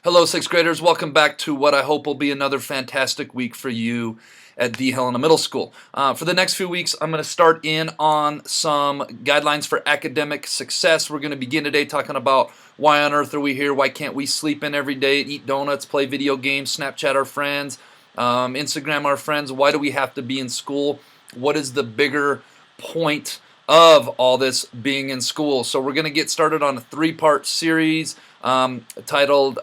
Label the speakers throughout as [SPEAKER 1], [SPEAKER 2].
[SPEAKER 1] Hello, sixth graders. Welcome back to what I hope will be another fantastic week for you at D. Helena Middle School. For the next few weeks, I'm going to start in on some guidelines for academic success. We're going to begin today talking about why on earth are we here? Why can't we sleep in every day, eat donuts, play video games, Snapchat our friends, Instagram our friends? Why do we have to be in school? What is the bigger point of all this being in school? So we're going to get started on a three-part series titled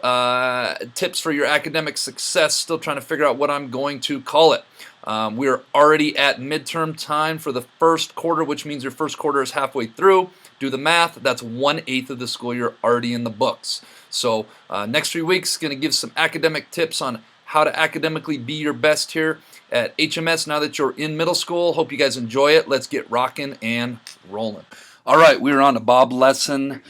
[SPEAKER 1] Tips for Your Academic Success. Still trying to figure out what I'm going to call it. We're already at midterm time for the first quarter, which means your first quarter is halfway through. Do the math. That's 1/8 of the school year already in the books. So next 3 weeks, going to give some academic tips on how to academically be your best here at HMS now that you're in middle school. Hope you guys enjoy it. Let's get rocking and rolling. All right, we're on to Bob Lesson,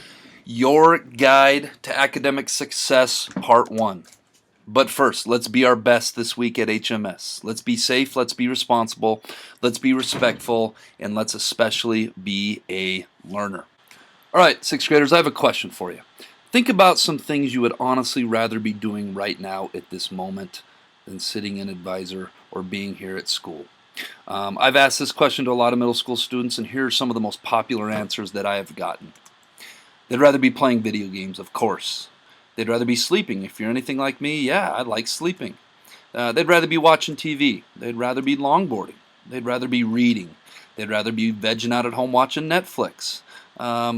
[SPEAKER 1] Your Guide to Academic Success, Part 1. But first, let's be our best this week at HMS. Let's be safe, let's be responsible, let's be respectful, and let's especially be a learner. All right, sixth graders, I have a question for you. Think about some things you would honestly rather be doing right now at this moment than sitting in advisor or being here at school. I've asked this question to a lot of middle school students, and here are some of the most popular answers that I have gotten. They'd rather be playing video games, of course. They'd rather be sleeping. If you're anything like me, yeah, I like sleeping. They'd rather be watching TV. They'd rather be longboarding. They'd rather be reading. They'd rather be vegging out at home watching Netflix.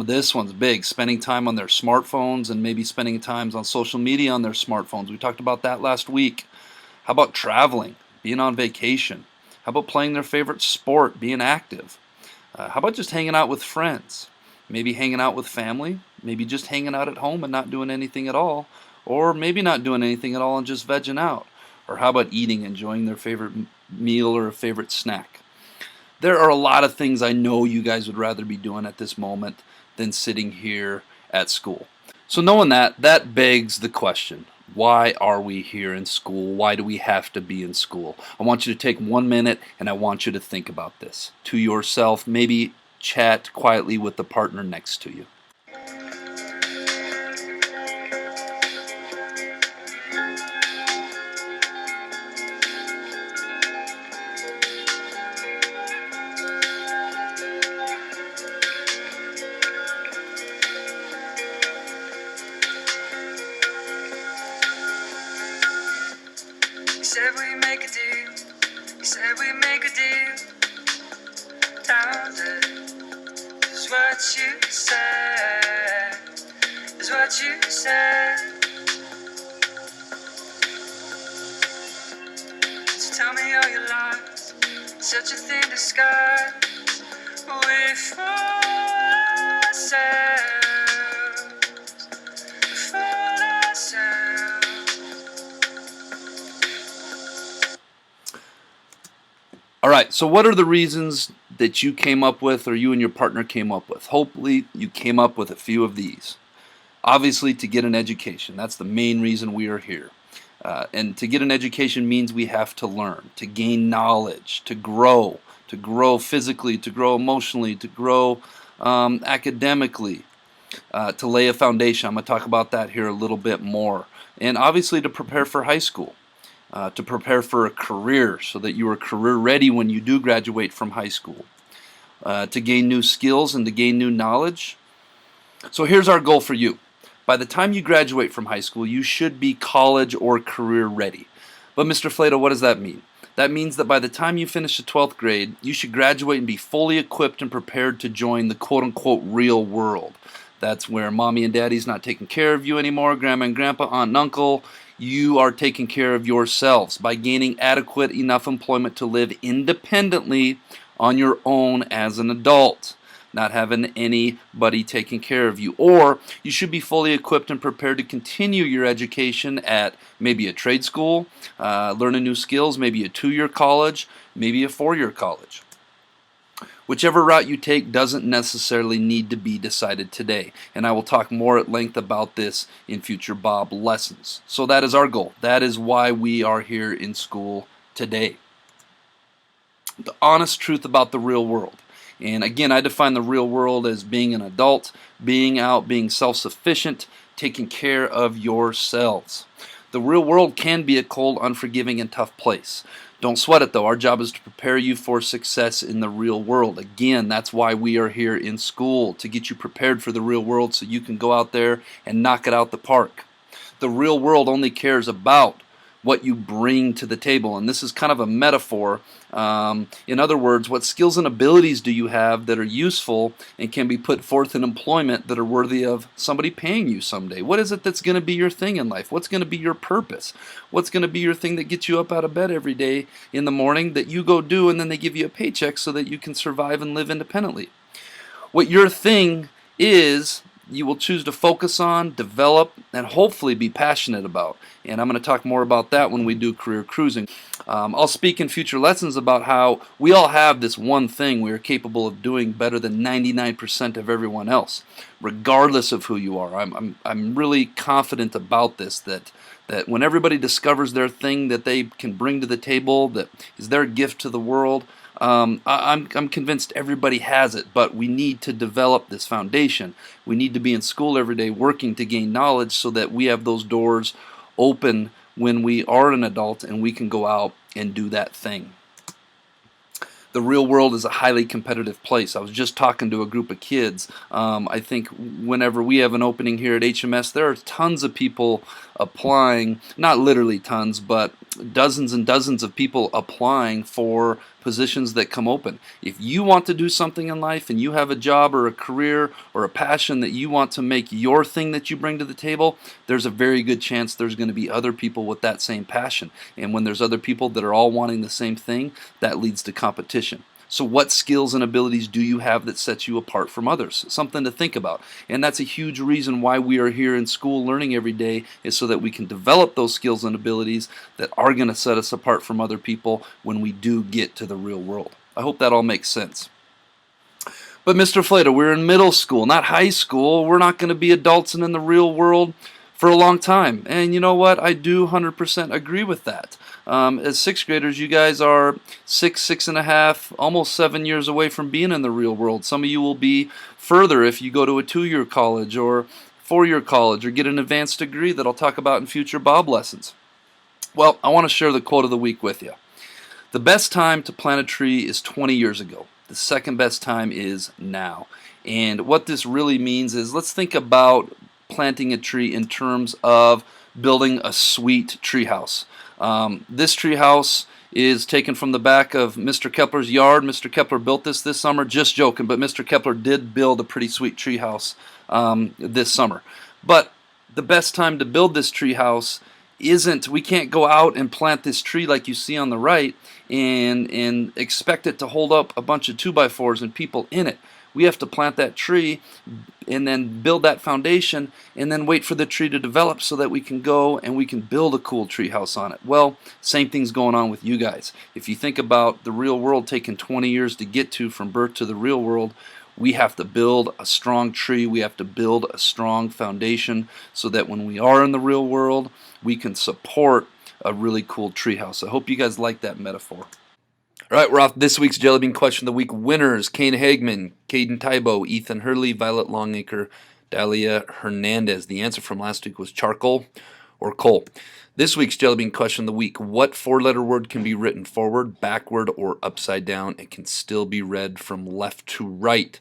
[SPEAKER 1] This one's big, spending time on their smartphones and maybe spending time on social media on their smartphones. We talked about that last week. How about traveling, being on vacation? How about playing their favorite sport, being active? How about just hanging out with friends? Maybe hanging out with family, maybe just hanging out at home and not doing anything at all, or maybe not doing anything at all and just vegging out. Or how about eating, enjoying their favorite meal or a favorite snack? There are a lot of things I know you guys would rather be doing at this moment than sitting here at school. So knowing that begs the question, why are we here in school? Why do we have to be in school? I want you to take 1 minute and I want you to think about this to yourself, maybe chat quietly with the partner next to you.
[SPEAKER 2] You said we make a deal. You said we make a deal. Times is what you said. Is what you said. So tell me all your lies. Such a thin disguise. We fool ourselves. We fool ourselves.
[SPEAKER 1] All right, so what are the reasons that you came up with or you and your partner came up with? Hopefully you came up with a few of these. Obviously, to get an education. That's the main reason we are here. And to get an education means we have to learn, to gain knowledge, to grow physically, to grow emotionally, to grow academically, to lay a foundation. I'm going to talk about that here a little bit more. And obviously to prepare for high school. To prepare for a career so that you are career ready when you do graduate from high school, to gain new skills and to gain new knowledge. So here's our goal for you. By the time you graduate from high school, you should be college or career ready. But Mr. Flatow, what does that mean? That means that by the time you finish the 12th grade, you should graduate and be fully equipped and prepared to join the quote-unquote real world. That's where mommy and daddy's not taking care of you anymore, grandma and grandpa, aunt and uncle. You are taking care of yourselves by gaining adequate enough employment to live independently on your own as an adult, not having anybody taking care of you. Or you should be fully equipped and prepared to continue your education at maybe a trade school, learning new skills, maybe a 2-year college, maybe a 4-year college. Whichever route you take doesn't necessarily need to be decided today, and I will talk more at length about this in future Bob lessons. So that is our goal. That is why we are here in school today. The honest truth about the real world. And again, I define the real world as being an adult, being out, being self-sufficient, taking care of yourselves. The real world can be a cold, unforgiving, and tough place. Don't sweat it though. Our job is to prepare you for success in the real world. Again, that's why we are here in school, to get you prepared for the real world so you can go out there and knock it out the park. The real world only cares about what you bring to the table, and this is kind of a metaphor. In other words, what skills and abilities do you have that are useful and can be put forth in employment that are worthy of somebody paying you someday? What is it that's going to be your thing in life? What's going to be your purpose? What's going to be your thing that gets you up out of bed every day in the morning that you go do, and then they give you a paycheck so that you can survive and live independently? What your thing is, you will choose to focus on, develop, and hopefully be passionate about. And I'm going to talk more about that when we do career cruising. I'll speak in future lessons about how we all have this one thing we are capable of doing better than 99% of everyone else, regardless of who you are. I'm really confident about this, that when everybody discovers their thing that they can bring to the table, that is their gift to the world, I'm convinced everybody has it, but we need to develop this foundation. We need to be in school every day working to gain knowledge so that we have those doors open when we are an adult and we can go out and do that thing. The real world is a highly competitive place. I was just talking to a group of kids. I think whenever we have an opening here at HMS, there are tons of people applying, not literally tons, but dozens and dozens of people applying for positions that come open. If you want to do something in life and you have a job or a career or a passion that you want to make your thing that you bring to the table, there's a very good chance there's going to be other people with that same passion. And when there's other people that are all wanting the same thing, that leads to competition. So what skills and abilities do you have that sets you apart from others? Something to think about. And that's a huge reason why we are here in school learning every day, is so that we can develop those skills and abilities that are going to set us apart from other people when we do get to the real world. I hope that all makes sense. But Mr. Flatow, we're in middle school, not high school. We're not going to be adults and in the real world for a long time. And you know what? I do 100% agree with that. As sixth graders, you guys are 6.5, almost 7 years away from being in the real world. Some of you will be further if you go to a 2-year college or 4-year college or get an advanced degree that I'll talk about in future Bob lessons. Well, I want to share the quote of the week with you. The best time to plant a tree is 20 years ago. The second best time is now. And what this really means is, let's think about planting a tree in terms of building a sweet treehouse. This treehouse is taken from the back of Mr. Kepler's yard. Mr. Kepler built this summer. Just joking, but Mr. Kepler did build a pretty sweet treehouse this summer. But the best time to build this treehouse isn't, we can't go out and plant this tree like you see on the right and expect it to hold up a bunch of 2x4s and people in it. We have to plant that tree and then build that foundation and then wait for the tree to develop so that we can go and we can build a cool tree house on it. Well, same thing's going on with you guys. If you think about the real world taking 20 years to get to from birth to the real world, we have to build a strong tree. We have to build a strong foundation so that when we are in the real world, we can support a really cool tree house. I hope you guys like that metaphor. All right, we're off this week's Jellybean Question of the Week winners: Kane Hagman, Caden Tybo, Ethan Hurley, Violet Longacre, Dahlia Hernandez. The answer from last week was charcoal or coal. This week's Jellybean Question of the Week: what 4-letter word can be written forward, backward, or upside down? It can still be read from left to right.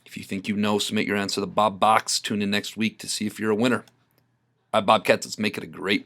[SPEAKER 1] If you think you know, submit your answer to the Bob Box. Tune in next week to see if you're a winner. All right, Bobcats, let's make it a great week.